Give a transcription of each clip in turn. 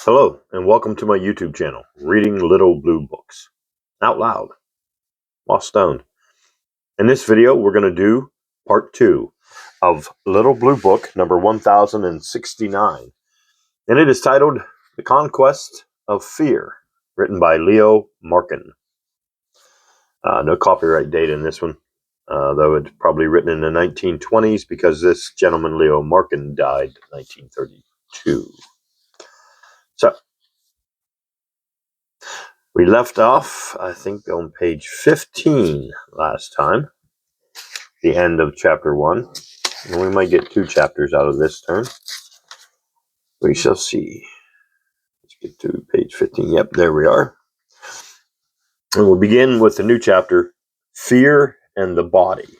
Hello, and welcome to my YouTube channel, Reading Little Blue Books, out loud, while stoned. In this video, we're going to do part 2 of Little Blue Book number 1069, and it is titled The Conquest of Fear, written by Leo Markun. No copyright date in this one, though it's probably written in the 1920s because this gentleman, Leo Markun, died in 1932. So, we left off, I think, on page 15 last time, the end of chapter 1. And we might get 2 chapters out of this turn. We shall see. Let's get to page 15. Yep, there we are. And we'll begin with the new chapter, Fear and the Body.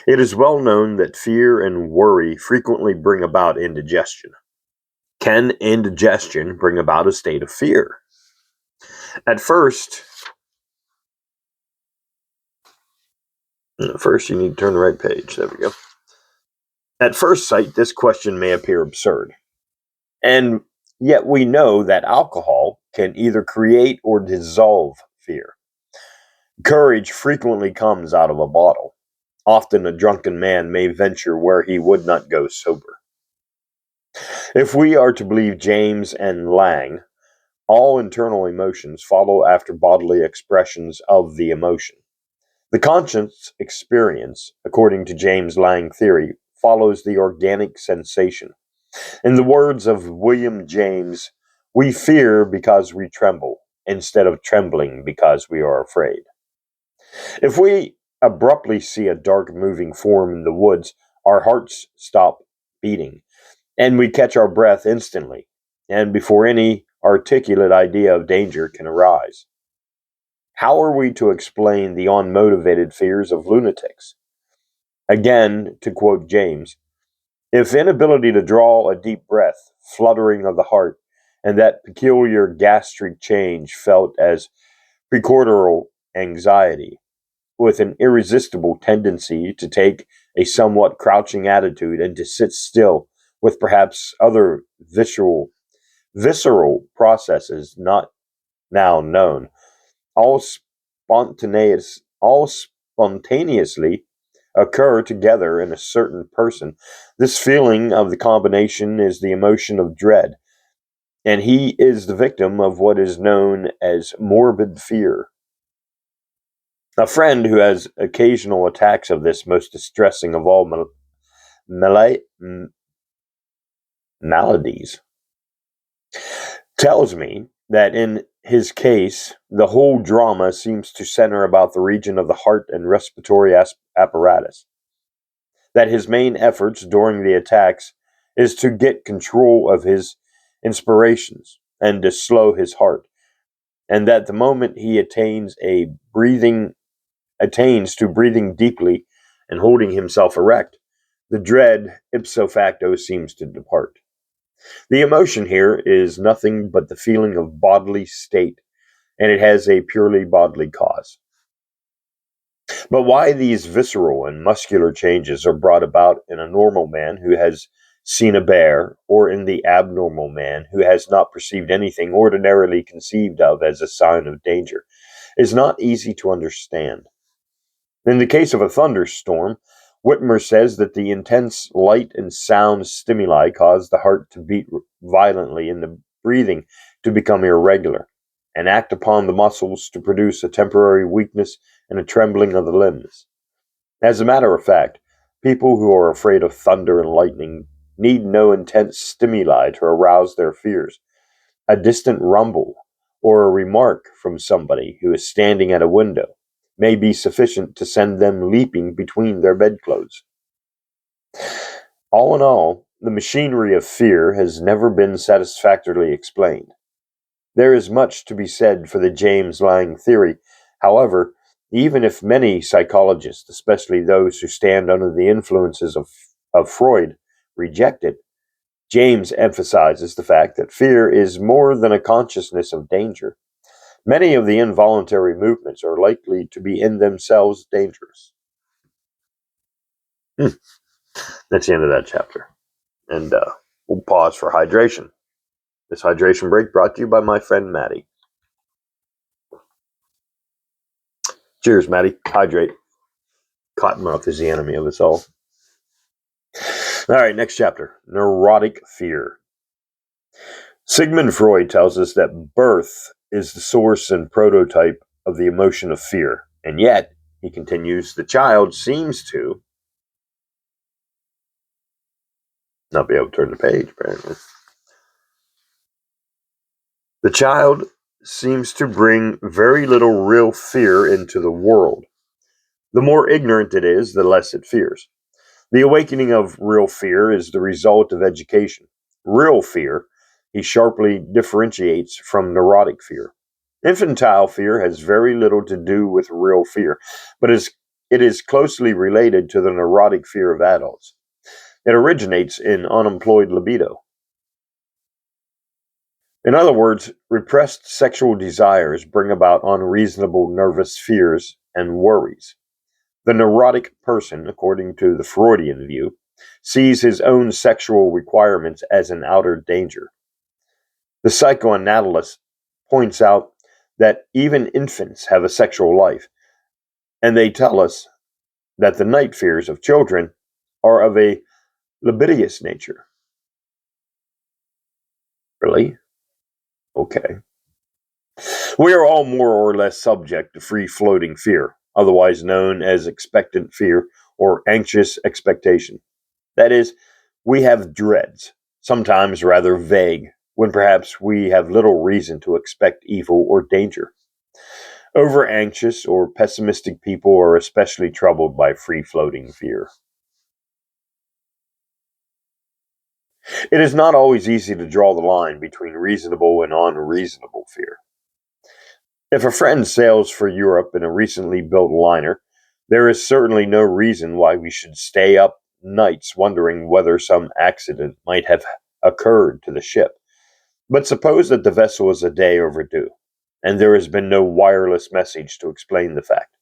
It is well known that fear and worry frequently bring about indigestion. Can indigestion bring about a state of fear? At first, you need to turn the right page. There we go. At first sight, this question may appear absurd. And yet we know that alcohol can either create or dissolve fear. Courage frequently comes out of a bottle. Often a drunken man may venture where he would not go sober. If we are to believe James and Lang, all internal emotions follow after bodily expressions of the emotion. The conscious experience, according to James Lang theory, follows the organic sensation. In the words of William James, we fear because we tremble, instead of trembling because we are afraid. If we abruptly see a dark moving form in the woods, our hearts stop beating, and we catch our breath instantly, and before any articulate idea of danger can arise. How are we to explain the unmotivated fears of lunatics? Again, to quote James, if inability to draw a deep breath, fluttering of the heart, and that peculiar gastric change felt as precordial anxiety, with an irresistible tendency to take a somewhat crouching attitude and to sit still, with perhaps other visceral processes not now known, all spontaneously occur together in a certain person. This feeling of the combination is the emotion of dread, and he is the victim of what is known as morbid fear. A friend who has occasional attacks of this most distressing of all maladies tells me that in his case, the whole drama seems to center about the region of the heart and respiratory apparatus. That his main efforts during the attacks is to get control of his inspirations and to slow his heart, and that the moment he attains to breathing deeply and holding himself erect, the dread ipso facto seems to depart. The emotion here is nothing but the feeling of bodily state, and it has a purely bodily cause. But why these visceral and muscular changes are brought about in a normal man who has seen a bear, or in the abnormal man who has not perceived anything ordinarily conceived of as a sign of danger, is not easy to understand. In the case of a thunderstorm, Whitmer says that the intense light and sound stimuli cause the heart to beat violently and the breathing to become irregular, and act upon the muscles to produce a temporary weakness and a trembling of the limbs. As a matter of fact, people who are afraid of thunder and lightning need no intense stimuli to arouse their fears. A distant rumble or a remark from somebody who is standing at a window may be sufficient to send them leaping between their bedclothes. All in all, the machinery of fear has never been satisfactorily explained. There is much to be said for the James Lang theory. However, even if many psychologists, especially those who stand under the influences of Freud, reject it, James emphasizes the fact that fear is more than a consciousness of danger. Many of the involuntary movements are likely to be in themselves dangerous. That's the end of that chapter. And we'll pause for hydration. This hydration break brought to you by my friend Maddie. Cheers, Maddie. Hydrate. Cottonmouth is the enemy of us all. All right, next chapter. Neurotic Fear. Sigmund Freud tells us that birth is the source and prototype of the emotion of fear. And yet, he continues, the child seems to not be able to turn the page, apparently. The child seems to bring very little real fear into the world. The more ignorant it is, the less it fears. The awakening of real fear is the result of education. Real fear, he sharply differentiates from neurotic fear. Infantile fear has very little to do with real fear, but it is closely related to the neurotic fear of adults. It originates in unemployed libido. In other words, repressed sexual desires bring about unreasonable nervous fears and worries. The neurotic person, according to the Freudian view, sees his own sexual requirements as an outer danger. The psychoanalyst points out that even infants have a sexual life, and they tell us that the night fears of children are of a libidinous nature. Really? Okay. We are all more or less subject to free-floating fear, otherwise known as expectant fear or anxious expectation. That is, we have dreads, sometimes rather vague, when perhaps we have little reason to expect evil or danger. Over-anxious or pessimistic people are especially troubled by free-floating fear. It is not always easy to draw the line between reasonable and unreasonable fear. If a friend sails for Europe in a recently built liner, there is certainly no reason why we should stay up nights wondering whether some accident might have occurred to the ship. But suppose that the vessel is a day overdue, and there has been no wireless message to explain the fact.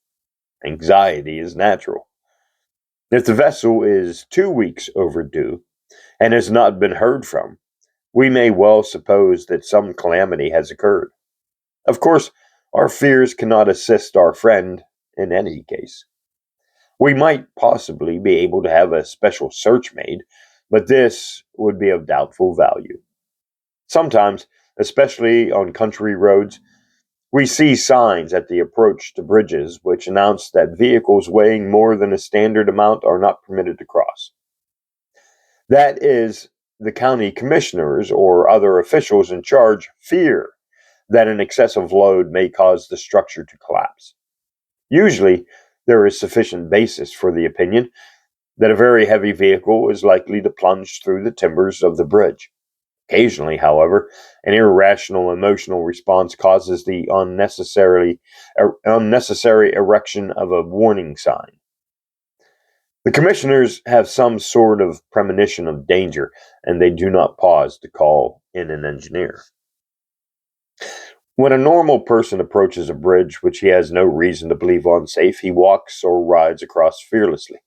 Anxiety is natural. If the vessel is 2 weeks overdue and has not been heard from, we may well suppose that some calamity has occurred. Of course, our fears cannot assist our friend in any case. We might possibly be able to have a special search made, but this would be of doubtful value. Sometimes, especially on country roads, we see signs at the approach to bridges which announce that vehicles weighing more than a standard amount are not permitted to cross. That is, the county commissioners or other officials in charge fear that an excessive load may cause the structure to collapse. Usually, there is sufficient basis for the opinion that a very heavy vehicle is likely to plunge through the timbers of the bridge. Occasionally, however, an irrational emotional response causes the unnecessary erection of a warning sign. The commissioners have some sort of premonition of danger, and they do not pause to call in an engineer. When a normal person approaches a bridge which he has no reason to believe unsafe, he walks or rides across fearlessly.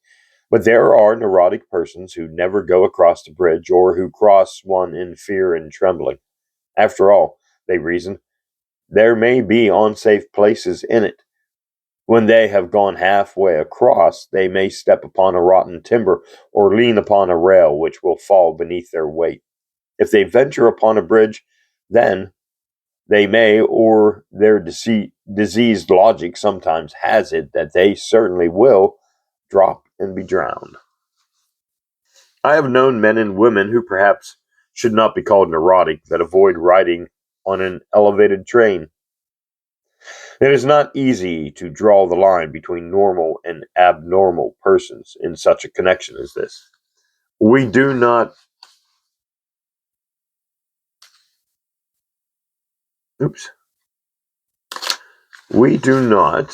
But there are neurotic persons who never go across the bridge or who cross one in fear and trembling. After all, they reason, there may be unsafe places in it. When they have gone halfway across, they may step upon a rotten timber or lean upon a rail which will fall beneath their weight. If they venture upon a bridge, then they may, or their diseased logic sometimes has it that they certainly will, drop and be drowned. I have known men and women who perhaps should not be called neurotic that avoid riding on an elevated train. It is not easy to draw the line between normal and abnormal persons in such a connection as this. We do not oops. We do not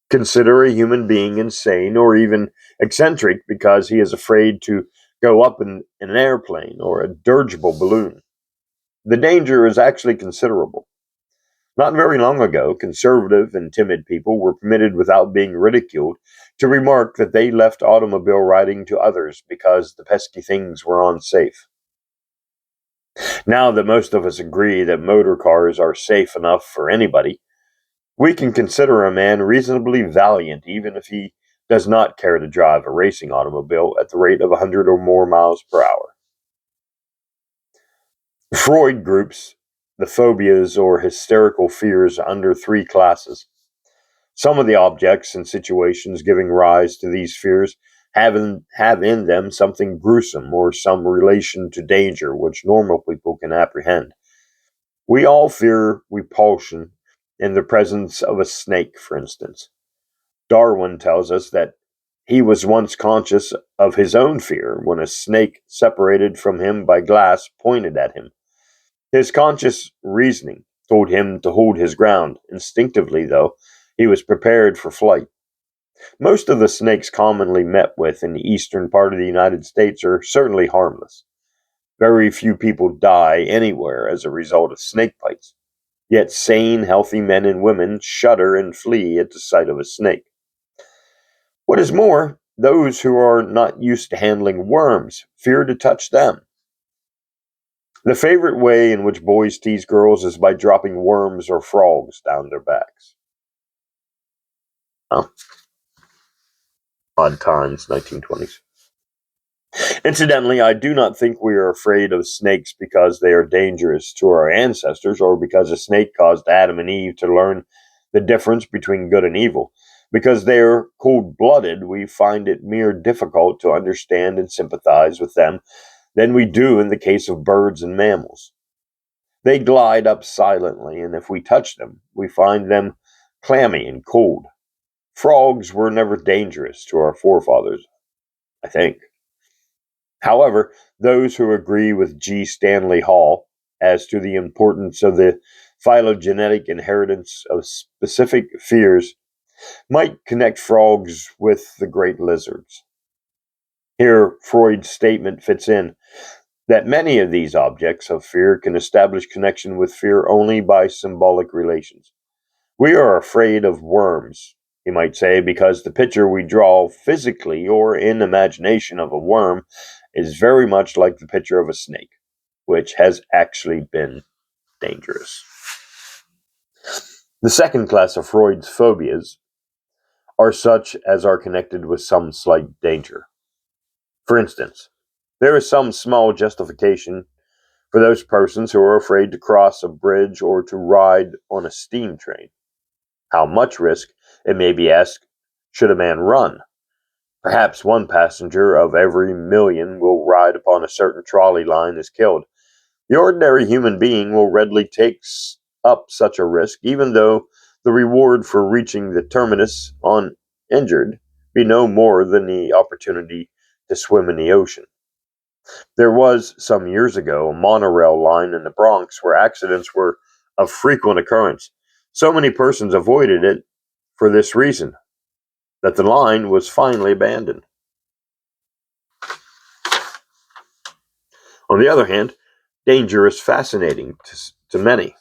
consider a human being insane or even eccentric because he is afraid to go up in an airplane or a dirigible balloon. The danger is actually considerable. Not very long ago, conservative and timid people were permitted, without being ridiculed, to remark that they left automobile riding to others because the pesky things were unsafe. Now that most of us agree that motor cars are safe enough for anybody, we can consider a man reasonably valiant even if he does not care to drive a racing automobile at the rate of 100 or more miles per hour. Freud groups the phobias or hysterical fears under three classes. Some of the objects and situations giving rise to these fears have in them something gruesome or some relation to danger which normal people can apprehend. We all fear repulsion in the presence of a snake, for instance. Darwin tells us that he was once conscious of his own fear when a snake separated from him by glass pointed at him. His conscious reasoning told him to hold his ground. Instinctively, though, he was prepared for flight. Most of the snakes commonly met with in the eastern part of the United States are certainly harmless. Very few people die anywhere as a result of snake bites. Yet sane, healthy men and women shudder and flee at the sight of a snake. What is more, those who are not used to handling worms fear to touch them. The favorite way in which boys tease girls is by dropping worms or frogs down their backs. Huh? Odd times, 1920s. Incidentally, I do not think we are afraid of snakes because they are dangerous to our ancestors or because a snake caused Adam and Eve to learn the difference between good and evil. Because they are cold-blooded, we find it mere difficult to understand and sympathize with them than we do in the case of birds and mammals. They glide up silently, and if we touch them, we find them clammy and cold. Frogs were never dangerous to our forefathers, I think. However, those who agree with G. Stanley Hall as to the importance of the phylogenetic inheritance of specific fears might connect frogs with the great lizards. Here, Freud's statement fits in that many of these objects of fear can establish connection with fear only by symbolic relations. We are afraid of worms, he might say, because the picture we draw physically or in imagination of a worm is very much like the picture of a snake, which has actually been dangerous. The second class of Freud's phobias are such as are connected with some slight danger. For instance, there is some small justification for those persons who are afraid to cross a bridge or to ride on a steam train. How much risk, it may be asked, should a man run? Perhaps one passenger of every million will ride upon a certain trolley line is killed. The ordinary human being will readily take up such a risk, even though the reward for reaching the terminus uninjured be no more than the opportunity to swim in the ocean. There was, some years ago, a monorail line in the Bronx where accidents were of frequent occurrence. So many persons avoided it for this reason, that the line was finally abandoned. On the other hand, danger is fascinating to many.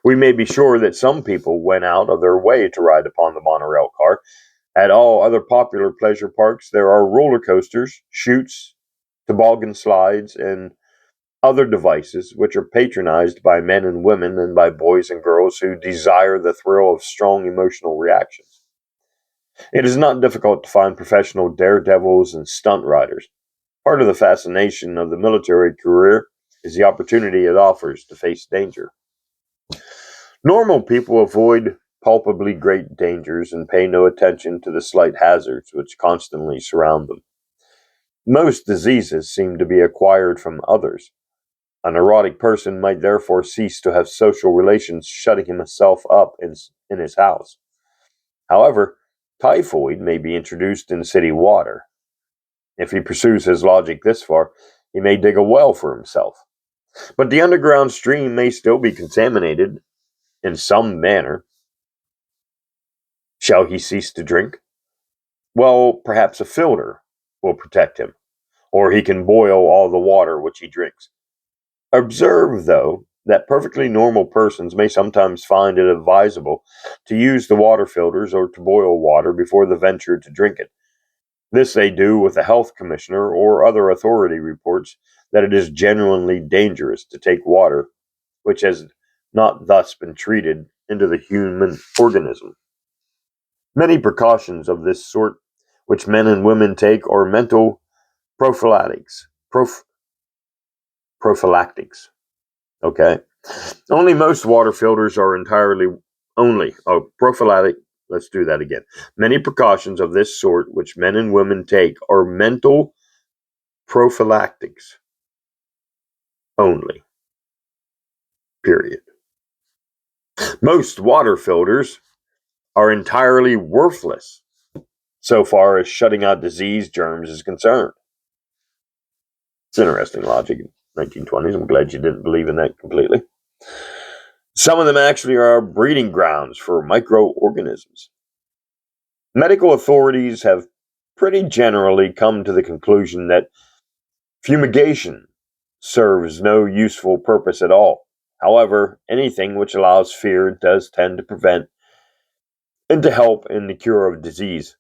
We may be sure that some people went out of their way to ride upon the monorail car. At all other popular pleasure parks, there are roller coasters, chutes, toboggan slides, and other devices which are patronized by men and women and by boys and girls who desire the thrill of strong emotional reactions. It is not difficult to find professional daredevils and stunt riders. Part of the fascination of the military career is the opportunity it offers to face danger. Normal people avoid palpably great dangers and pay no attention to the slight hazards which constantly surround them. Most diseases seem to be acquired from others. A neurotic person might therefore cease to have social relations, shutting himself up in his house. However, typhoid may be introduced in city water. If he pursues his logic this far, he may dig a well for himself. But the underground stream may still be contaminated in some manner. Shall he cease to drink? Well, perhaps a filter will protect him, or he can boil all the water which he drinks. Observe, though, that perfectly normal persons may sometimes find it advisable to use the water filters or to boil water before they venture to drink it. This they do with a health commissioner or other authority reports that it is genuinely dangerous to take water which has not thus been treated into the human organism. Many precautions of this sort which men and women take are mental prophylactics. Prophylactics. Okay. Only most water filters are entirely prophylactic. Let's do that again. Many precautions of this sort which men and women take are mental prophylactics only. Period. Most water filters are entirely worthless so far as shutting out disease germs is concerned. It's interesting logic in 1920s. I'm glad you didn't believe in that completely. Some of them actually are breeding grounds for microorganisms. Medical authorities have pretty generally come to the conclusion that fumigation serves no useful purpose at all. However, anything which allows fear does tend to prevent and to help in the cure of disease.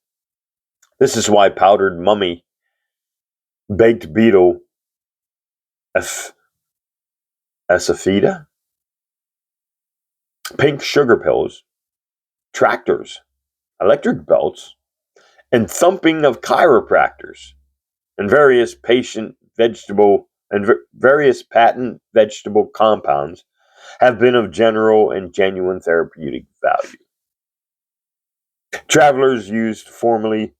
This is why powdered mummy, baked beetle, asafoetida, pink sugar pills, tractors, electric belts, and thumping of chiropractors, and various patent vegetable compounds have been of general and genuine therapeutic value. Travelers used formerly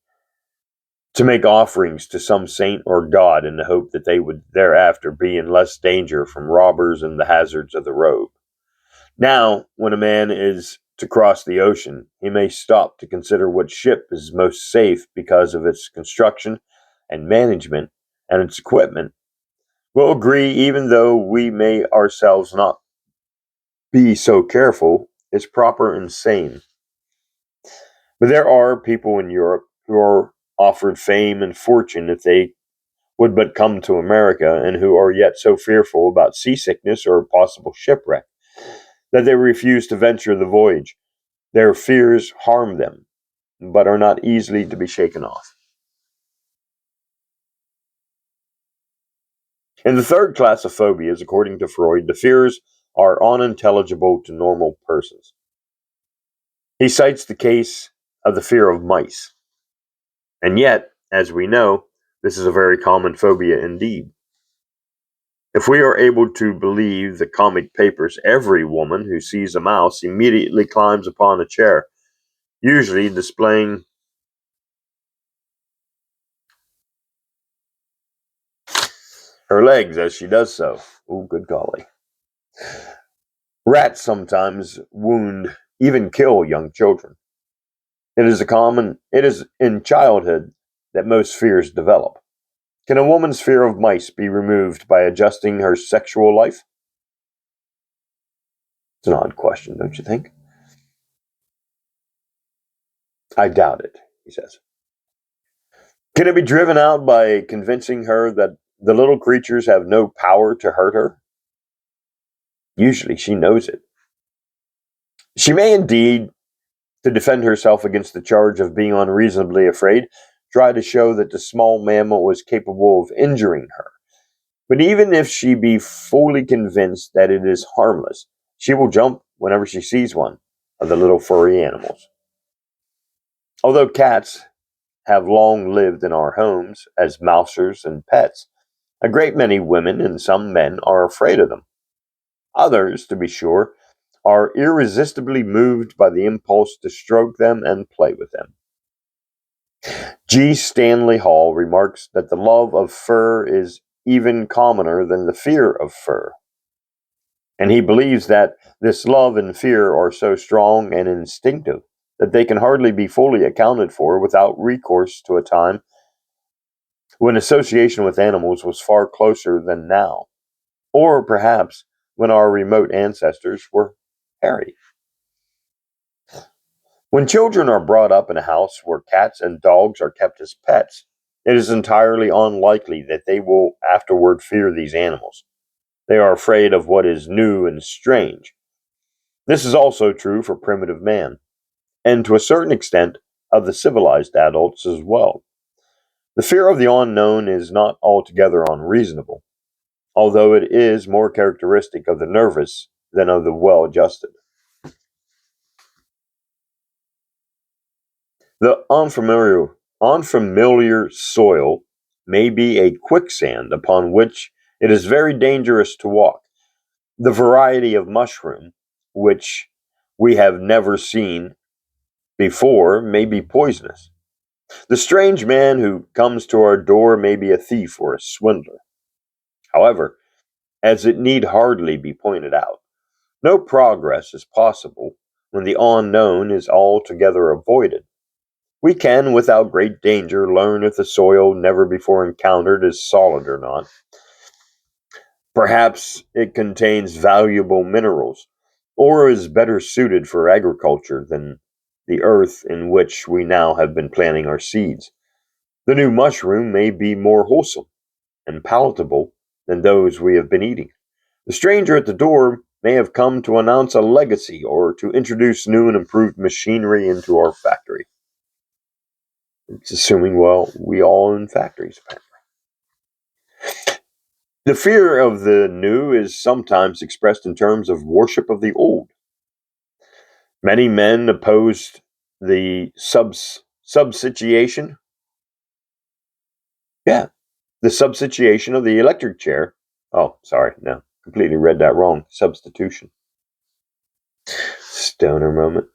to make offerings to some saint or god in the hope that they would thereafter be in less danger from robbers and the hazards of the road. Now, when a man is to cross the ocean, he may stop to consider what ship is most safe because of its construction and management and its equipment. We'll agree, even though we may ourselves not be so careful, it's proper and sane. But there are people in Europe who are offered fame and fortune if they would but come to America, and who are yet so fearful about seasickness or possible shipwreck that they refuse to venture the voyage. Their fears harm them, but are not easily to be shaken off. In the third class of phobias, according to Freud, the fears are unintelligible to normal persons. He cites the case of the fear of mice. And yet, as we know, this is a very common phobia indeed. If we are able to believe the comic papers, every woman who sees a mouse immediately climbs upon a chair, usually displaying her legs as she does so. Oh, good golly. Rats sometimes wound, even kill young children. It is in childhood that most fears develop. Can a woman's fear of mice be removed by adjusting her sexual life? It's an odd question, don't you think? I doubt it, he says. Can it be driven out by convincing her that the little creatures have no power to hurt her? Usually she knows it. She may indeed, to defend herself against the charge of being unreasonably afraid, try to show that the small mammal is capable of injuring her. But even if she be fully convinced that it is harmless, she will jump whenever she sees one of the little furry animals. Although cats have long lived in our homes as mousers and pets, a great many women and some men are afraid of them. Others, to be sure, are irresistibly moved by the impulse to stroke them and play with them. G. Stanley Hall remarks that the love of fur is even commoner than the fear of fur. And he believes that this love and fear are so strong and instinctive that they can hardly be fully accounted for without recourse to a time when association with animals was far closer than now, or perhaps when our remote ancestors were hairy. When children are brought up in a house where cats and dogs are kept as pets, it is entirely unlikely that they will afterward fear these animals. They are afraid of what is new and strange. This is also true for primitive man, and to a certain extent of the civilized adults as well. The fear of the unknown is not altogether unreasonable. although it is more characteristic of the nervous than of the well-adjusted. The unfamiliar soil may be a quicksand upon which it is very dangerous to walk. The variety of mushroom, which we have never seen before, may be poisonous. The strange man who comes to our door may be a thief or a swindler. However, as it need hardly be pointed out, no progress is possible when the unknown is altogether avoided. We can, without great danger, learn if the soil never before encountered is solid or not. Perhaps it contains valuable minerals, or is better suited for agriculture than the earth in which we now have been planting our seeds. The new mushroom may be more wholesome and palatable than those we have been eating. The stranger at the door may have come to announce a legacy or to introduce new and improved machinery into our factory. It's assuming, well, we all own factories, apparently. The fear of the new is sometimes expressed in terms of worship of the old. Many men opposed the substitution. Yeah, the substitution of the electric chair. Oh, sorry, no, completely read that wrong. Substitution. Stoner moment.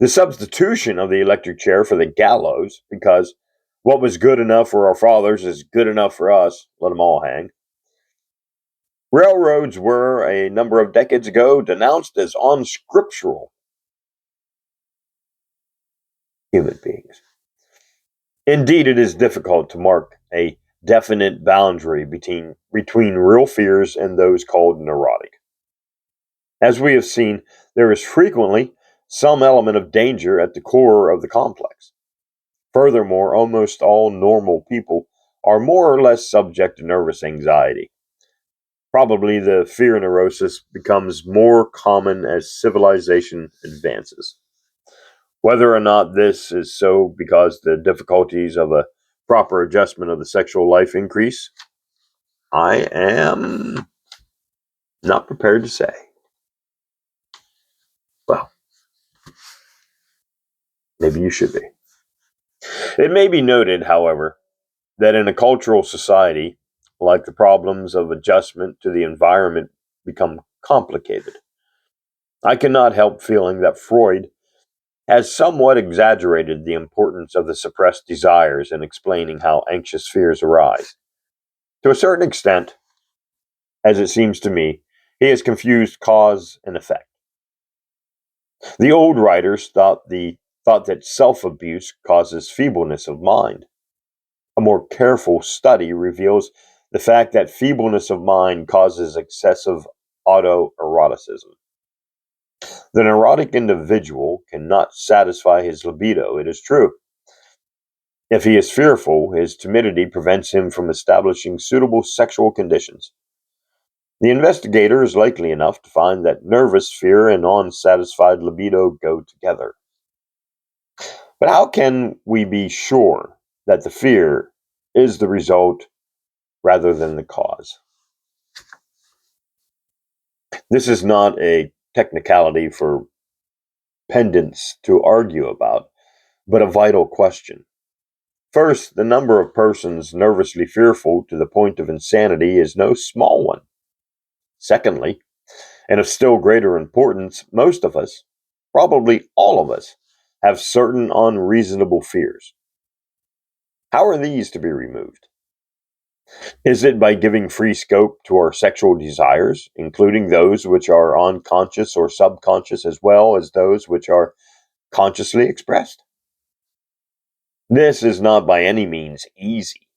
The substitution of the electric chair for the gallows, because what was good enough for our fathers is good enough for us. Let them all hang. Railroads were, a number of decades ago, denounced as unscriptural human beings. Indeed, it is difficult to mark a definite boundary between real fears and those called neurotic. As we have seen, there is frequently some element of danger at the core of the complex. Furthermore, almost all normal people are more or less subject to nervous anxiety. Probably the fear neurosis becomes more common as civilization advances. Whether or not this is so because the difficulties of a proper adjustment of the sexual life increase, I am not prepared to say. Well, maybe you should be. It may be noted, however, that in a cultural society, like the problems of adjustment to the environment become complicated. I cannot help feeling that Freud has somewhat exaggerated the importance of the suppressed desires in explaining how anxious fears arise. To a certain extent, as it seems to me, he has confused cause and effect. The old writers thought that self-abuse causes feebleness of mind. A more careful study reveals the fact that feebleness of mind causes excessive autoeroticism. The neurotic individual cannot satisfy his libido, it is true. If he is fearful, his timidity prevents him from establishing suitable sexual conditions. The investigator is likely enough to find that nervous fear and unsatisfied libido go together. But how can we be sure that the fear is the result rather than the cause? This is not a technicality for pedants to argue about, but a vital question. First, the number of persons nervously fearful to the point of insanity is no small one. Secondly, and of still greater importance, most of us, probably all of us, have certain unreasonable fears. How are these to be removed? Is it by giving free scope to our sexual desires, including those which are unconscious or subconscious as well as those which are consciously expressed? This is not by any means easy.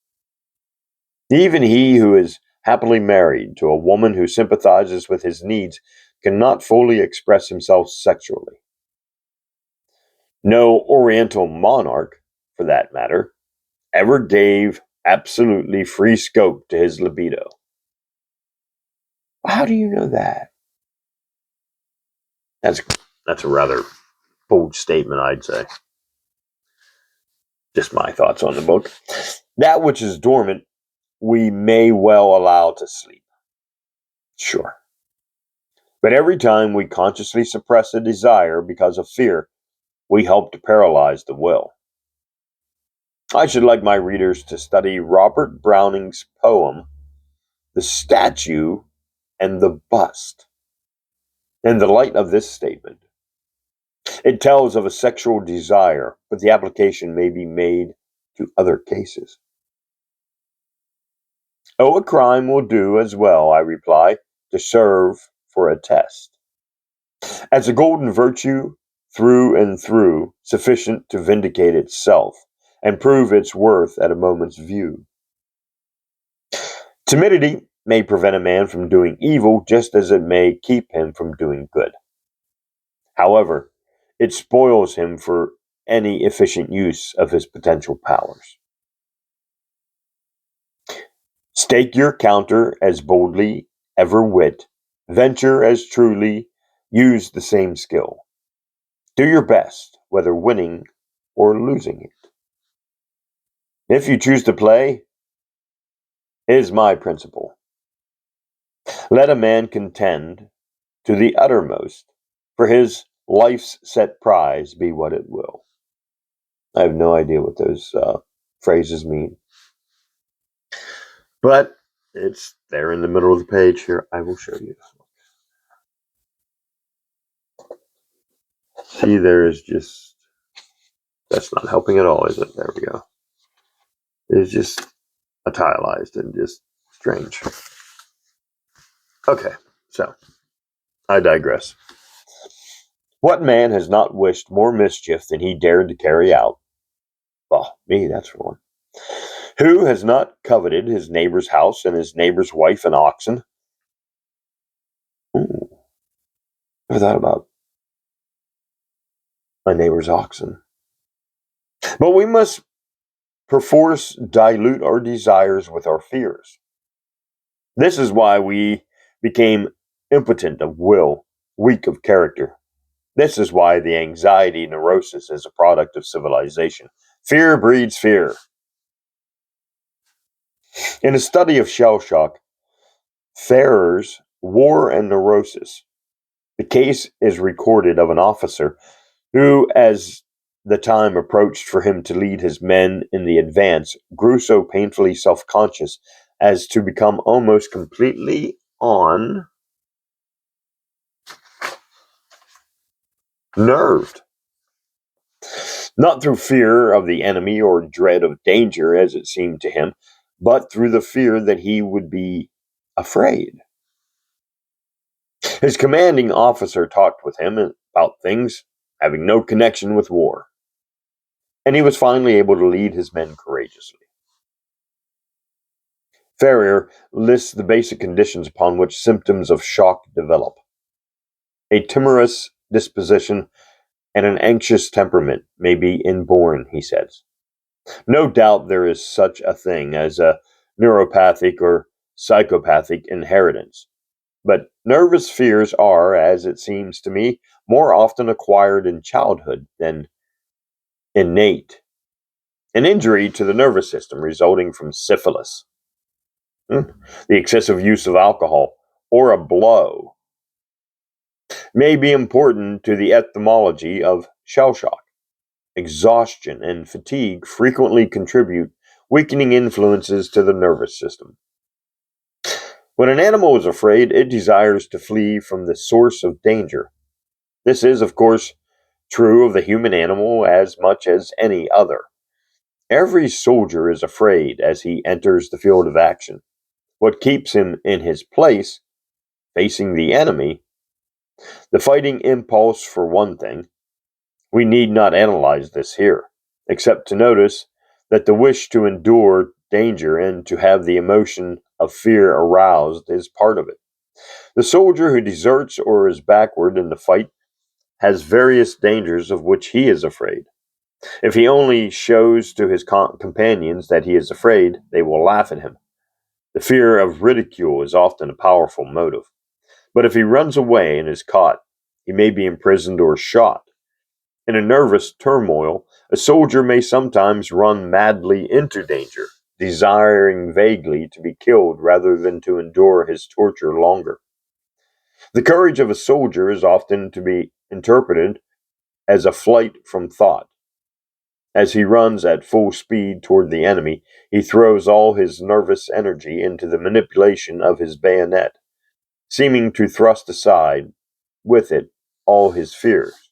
Even he who is happily married to a woman who sympathizes with his needs cannot fully express himself sexually. No Oriental monarch, for that matter, ever gave absolutely free scope to his libido. How do you know that? That's a rather bold statement, I'd say. Just my thoughts on the book. That which is dormant, we may well allow to sleep. Sure. But every time we consciously suppress a desire because of fear, we help to paralyze the will. I should like my readers to study Robert Browning's poem, The Statue and the Bust. In the light of this statement, it tells of a sexual desire, but the application may be made to other cases. Oh, a crime will do as well, I reply, to serve for a test. As a golden virtue, through and through, sufficient to vindicate itself and prove its worth at a moment's view. Timidity may prevent a man from doing evil just as it may keep him from doing good. However, it spoils him for any efficient use of his potential powers. Stake your counter as boldly, ever wit, venture as truly, use the same skill. Do your best, whether winning or losing it. If you choose to play, is my principle. Let a man contend to the uttermost, for his life's set prize be what it will. I have no idea what those phrases mean, but it's there in the middle of the page here. I will show you. See, there is just, that's not helping at all, is it? There we go. It's just italicized and just strange. Okay, so I digress. What man has not wished more mischief than he dared to carry out? Well, me, that's for one. Who has not coveted his neighbor's house and his neighbor's wife and oxen? Ooh, never thought about my neighbor's oxen. But we must perforce dilute our desires with our fears. This is why we became impotent of will, weak of character. This is why the anxiety neurosis is a product of civilization. Fear breeds fear. In a study of shell shock, Ferrer's War and Neurosis, the case is recorded of an officer who, as the time approached for him to lead his men in the advance, grew so painfully self-conscious as to become almost completely unnerved. Not through fear of the enemy or dread of danger, as it seemed to him, but through the fear that he would be afraid. His commanding officer talked with him about things having no connection with war, and he was finally able to lead his men courageously. Ferrier lists the basic conditions upon which symptoms of shock develop. A timorous disposition and an anxious temperament may be inborn, he says. No doubt there is such a thing as a neuropathic or psychopathic inheritance, but nervous fears are, as it seems to me, more often acquired in childhood than innate. An injury to the nervous system resulting from syphilis, the excessive use of alcohol, or a blow may be important to the etymology of shell shock. Exhaustion and fatigue frequently contribute weakening influences to the nervous system. When an animal is afraid, it desires to flee from the source of danger. This is, of course, true of the human animal as much as any other. Every soldier is afraid as he enters the field of action. What keeps him in his place, facing the enemy, the fighting impulse for one thing. We need not analyze this here, except to notice that the wish to endure danger and to have the emotion of fear aroused is part of it. The soldier who deserts or is backward in the fight has various dangers of which he is afraid. If he only shows to his companions that he is afraid, they will laugh at him. The fear of ridicule is often a powerful motive. But if he runs away and is caught, he may be imprisoned or shot. In a nervous turmoil, a soldier may sometimes run madly into danger, desiring vaguely to be killed rather than to endure his torture longer. The courage of a soldier is often to be interpreted as a flight from thought. As he runs at full speed toward the enemy, he throws all his nervous energy into the manipulation of his bayonet, seeming to thrust aside with it all his fears.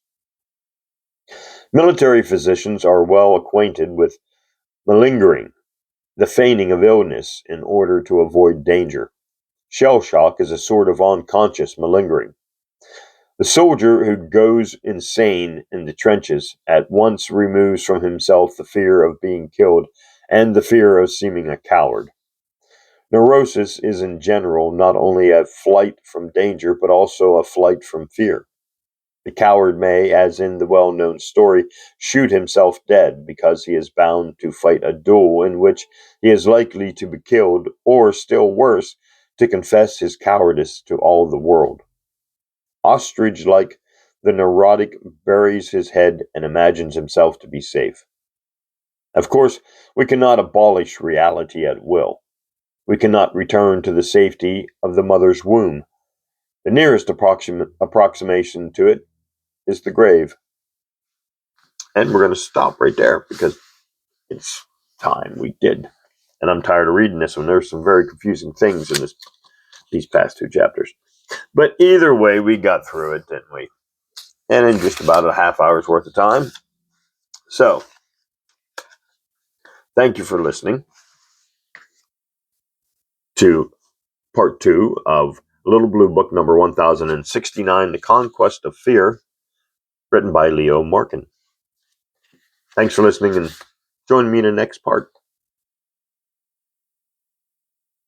Military physicians are well acquainted with malingering, the feigning of illness in order to avoid danger. Shell shock is a sort of unconscious malingering. The soldier who goes insane in the trenches at once removes from himself the fear of being killed and the fear of seeming a coward. Neurosis is in general not only a flight from danger, but also a flight from fear. The coward may, as in the well-known story, shoot himself dead because he is bound to fight a duel in which he is likely to be killed, or, still worse, to confess his cowardice to all the world. Ostrich-like, the neurotic buries his head and imagines himself to be safe. Of course, we cannot abolish reality at will. We cannot return to the safety of the mother's womb. The nearest approximation to it is the grave. And we're going to stop right there because it's time we did. And I'm tired of reading this one. There's some very confusing things in these past two chapters. But either way, we got through it, didn't we? And in just about a half hour's worth of time. So, thank you for listening to part 2 of Little Blue Book number 1069, The Conquest of Fear, written by Leo Markun. Thanks for listening and join me in the next part.